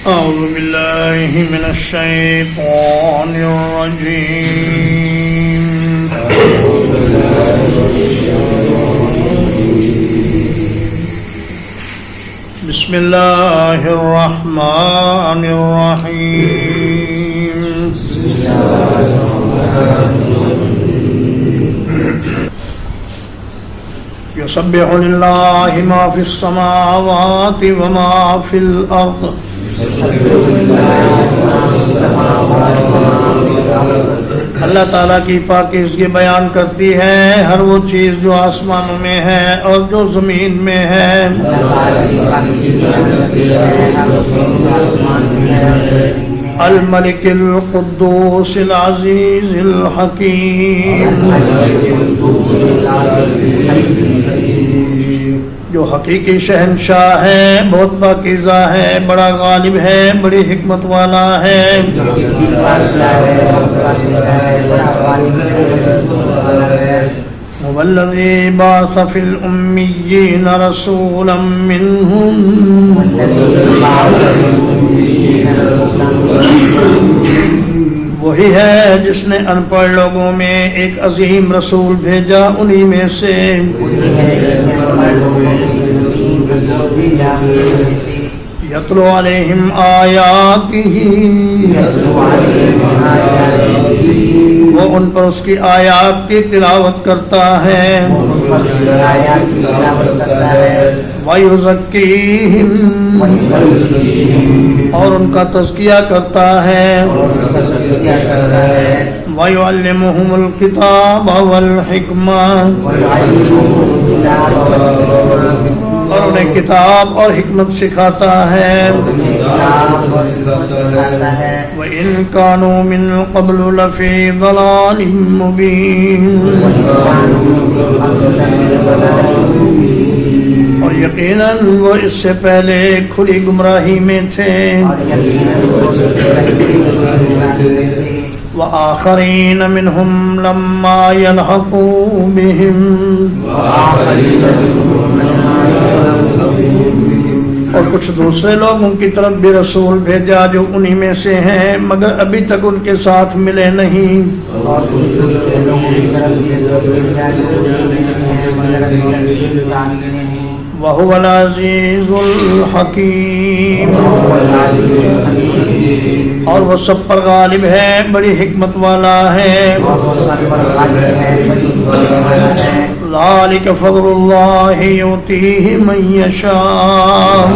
أعوذ بالله من الشيطان الرجيم بسم الله الرحمن الرحيم يسبح لله ما في السماوات وما في الأرض اللہ تعالیٰ کی پاکیزگی بیان کرتی ہے ہر وہ چیز جو آسمانوں میں ہے اور جو زمین میں ہے. الملک القدوس العزیز الحکیم جو حقیقی شہنشاہ ہے، بہت پاکیزہ ہے، بڑا غالب ہے، بڑی حکمت والا ہے. والذی بعث فی الأمیین رسولا منہم وہی ہے جس نے ان پڑھ لوگوں میں ایک عظیم رسول بھیجا انہی میں سے. یتلو علیہم آیاتہ وہ ان پر اس کی آیات کی تلاوت کرتا ہے. وَيُزَكِّيهِمْ اور ان کا تزکیہ کرتا ہے. وَيُعَلِّمُهُمُ الْكِتَابَ وَالْحِكْمَةَ اور انہیں کتاب اور حکمت سکھاتا ہے. وَإِن كَانُوا مِن قَبْلُ لَفِي ضَلَالٍ مُبِينٍ اور یقیناً وہ اس سے پہلے کھلی گمراہی میں تھے. وآخرین منہم لما یلحقوا بہم اور کچھ دوسرے لوگ ان کی طرف بھی رسول بھیجا جو انہی میں سے ہیں مگر ابھی تک ان کے ساتھ ملے نہیں. وَهُوَ الْعَزِيزُ الْحَكِيمُ اور وہ سب پر غالب ہے، بڑی حکمت والا ہے. ذَلِكَ فَضْلُ اللَّهِ يُؤْتِيهِ مَن يَشَاءُ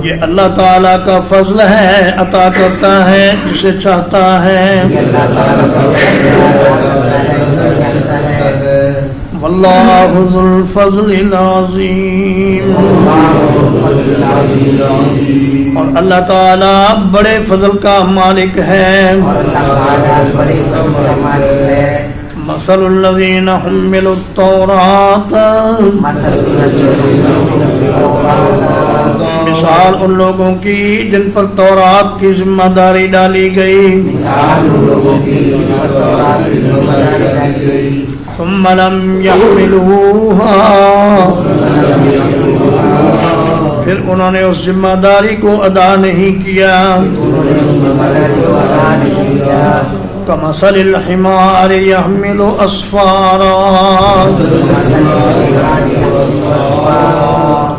یہ اللہ تعالیٰ کا فضل ہے، عطا کرتا ہے جسے چاہتا ہے. واللہ ذو الفضل العظیم اور اللہ تعالیٰ بڑے فضل کا مالک ہے. مثل الذین حملوا التوراۃ مثال ان لوگوں کی جن پر تورات کی ذمہ داری ڈالی گئی. ثم لم يحملوها پھر انہوں نے اس ذمہ داری کو ادا نہیں کیا. کمثل الحمار يحمل اسفارا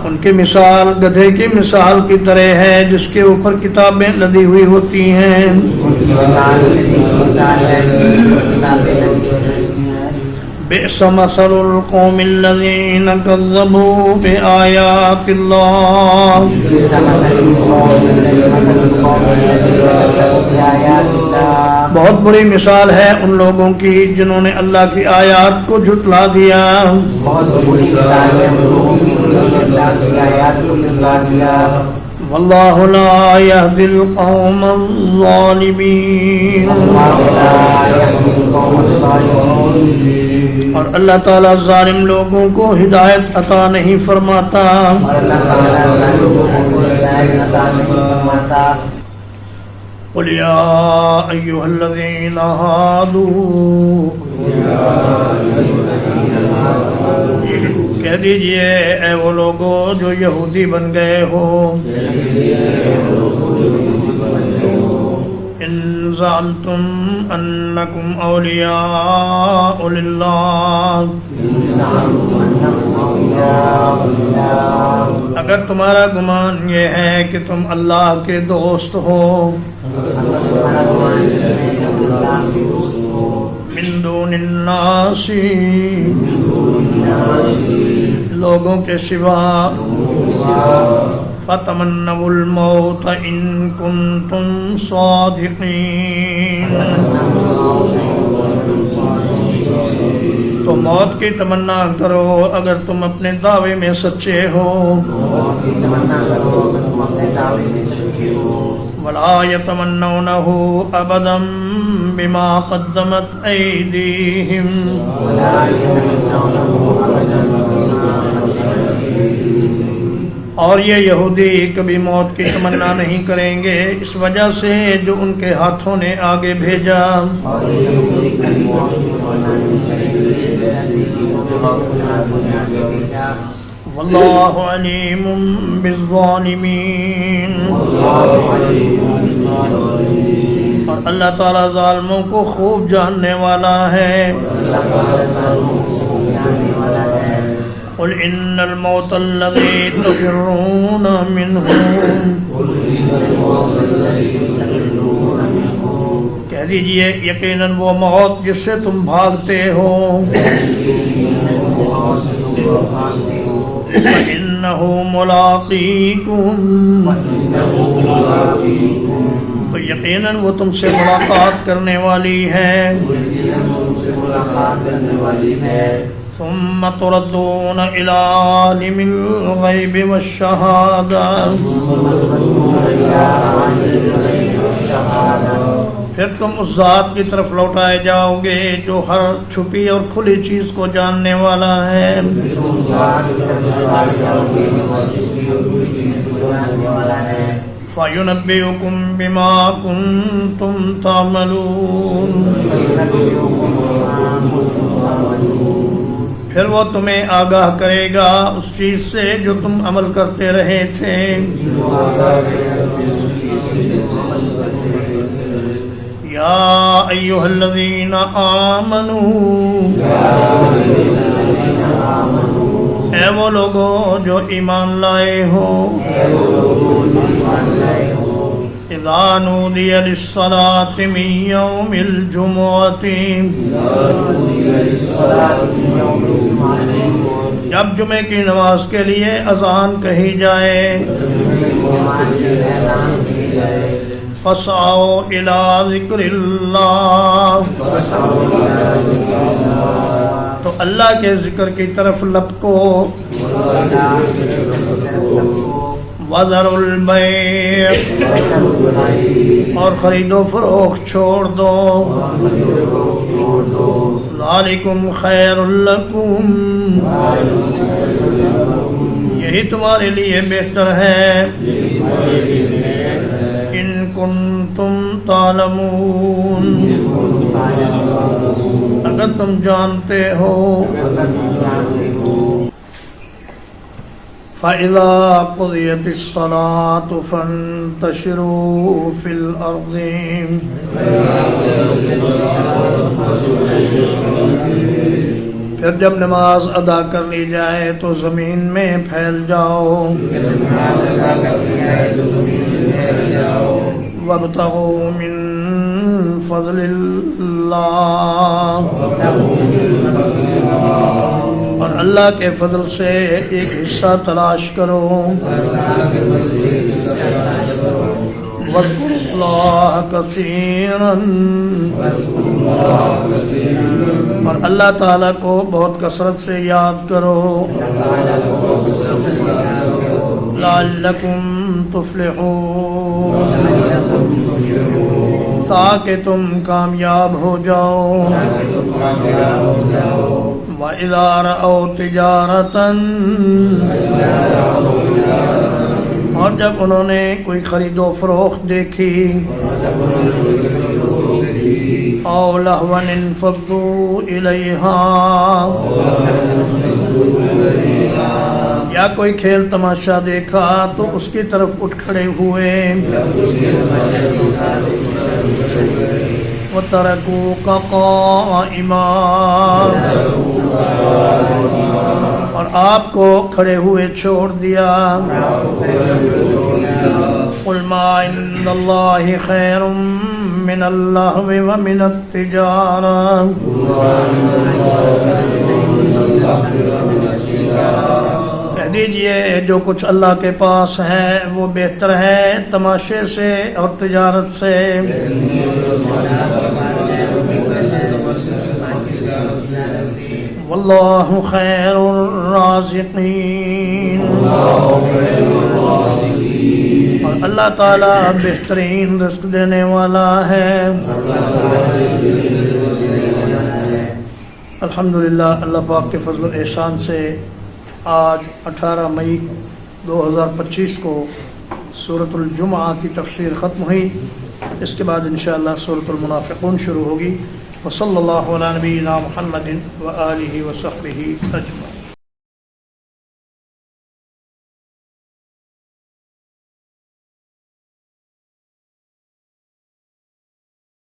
ان کی مثال گدھے کی مثال کی طرح ہے جس کے اوپر کتابیں لدی ہوئی ہوتی ہیں. بئس مثل القوم الذين كذبوا بآيات الله بہت بری مثال ہے ان لوگوں کی جنہوں نے اللہ کی آیات کو جھٹلا دیا. واللہ لا یہدی القوم الظالمین اور اللہ تعالیٰ ظالم لوگوں کو ہدایت عطا نہیں فرماتا. قل یا ایھا الذین ہادوا کہہ دیجئے اے وہ لوگوں جو یہودی بن گئے ہو، ان زعمتم انکم اولیاء للہ، اگر تمہارا گمان یہ ہے کہ تم اللہ کے دوست ہو، من دون الناس، لوگوں کے سوا، فتمنوا الموت ان کنتم صادقین، تو موت کی تمنا کرو اگر تم اپنے دعوے میں سچے ہو، ولا یتمنونہ ابدا بما قدمت ایدیہم، اور یہ یہودی کبھی موت کی تمنا نہیں کریں گے اس وجہ سے جو ان کے ہاتھوں نے آگے بھیجا، واللہ علیم بالظالمین، اور اللہ تعالیٰ ظالموں کو خوب جاننے والا ہے۔ قل ان الموت الذی تفرون منہ، کہہ دیجئے یقیناً وہ موت جس سے تم بھاگتے ہو، فإنہ ملاقیکم، تو یقیناً وہ تم سے ملاقات کرنے والی ہے، ثم تردون إلى عالم الغیب والشہادہ، پھر تم اس ذات کی طرف لوٹائے جاؤ گے جو ہر چھپی اور کھلی چیز کو جاننے والا ہے، فَيُنَبِّئُكُم بِمَا كُنتُمْ تَعْمَلُونَ، پھر وہ تمہیں آگاہ کرے گا اس چیز سے جو تم عمل کرتے رہے تھے۔ یا ایھا الذین آمنوا، اے وہ لوگوں جو ایمان لائے ہو، اذا نودی للصلاۃ من یوم الجمعۃ، جب جمعے کی نماز کے لیے اذان کہی جائے، فَاسْعَوْا إِلَىٰ ذِكْرِ اللَّهِ، تو اللہ کے ذکر کی طرف لپکو، وَذَرُوا الْبَيْعَ، اور خرید و فروخت چھوڑ دو، ذَلِكُمْ خَيْرٌ لَكُمْ، یہی تمہارے لیے بہتر ہے، ان کنتم تعلمون، اگر تم جانتے ہو۔ فَإِذَا قُضِيَتِ الصَّلَاةُ فَانتَشِرُوا فِي الْأَرْضِ، پھر جب نماز ادا کر لی جائے تو زمین میں پھیل جاؤ، وَابْتَغُوا مِن فَضْلِ اللَّهِ، اور اللہ کے فضل سے ایک حصہ تلاش کرو، وَاذْكُرُوا اللَّهَ كَثِيرًا، اور اللہ تعالیٰ کو بہت کثرت سے یاد کرو، لَعَلَّكُمْ تُفْلِحُونَ، تاکہ تم کامیاب ہو جاؤ۔ وَإِذَا رَأَوْا تِجَارَةً، اور جب انہوں نے کوئی خرید و فروخت دیکھی، أَوْ لَهْوًا انفضوا إِلَيْهَا، یا کوئی کھیل تماشا دیکھا تو اس کی طرف اٹھ کھڑے ہوئے. وَتَرَكُوكَ قَائِمًا، اور آپ کو کھڑے ہوئے چھوڑ دیا. قُلْ مَا عِنْدَ اللَّهِ خَيْرٌ مِّنَ اللَّهْوِ وَمِنَ التِّجَارَةِ. کہہ دیجئے جو کچھ اللہ کے پاس ہے وہ بہتر ہے تماشے سے اور تجارت سے. واللہ خیر الرازقین، اور اللہ تعالیٰ بہترین رزق دینے والا ہے. الحمدللہ اللہ پاک کے فضل و احسان سے آج 18 مئی 2025 کو سورۃ الجمعہ کی تفسیر ختم ہوئی. اس کے بعد انشاءاللہ سورۃ المنافقون شروع ہوگی. وصلی اللہ علی نبینا محمد وآلہ وصحبہ اجمعین.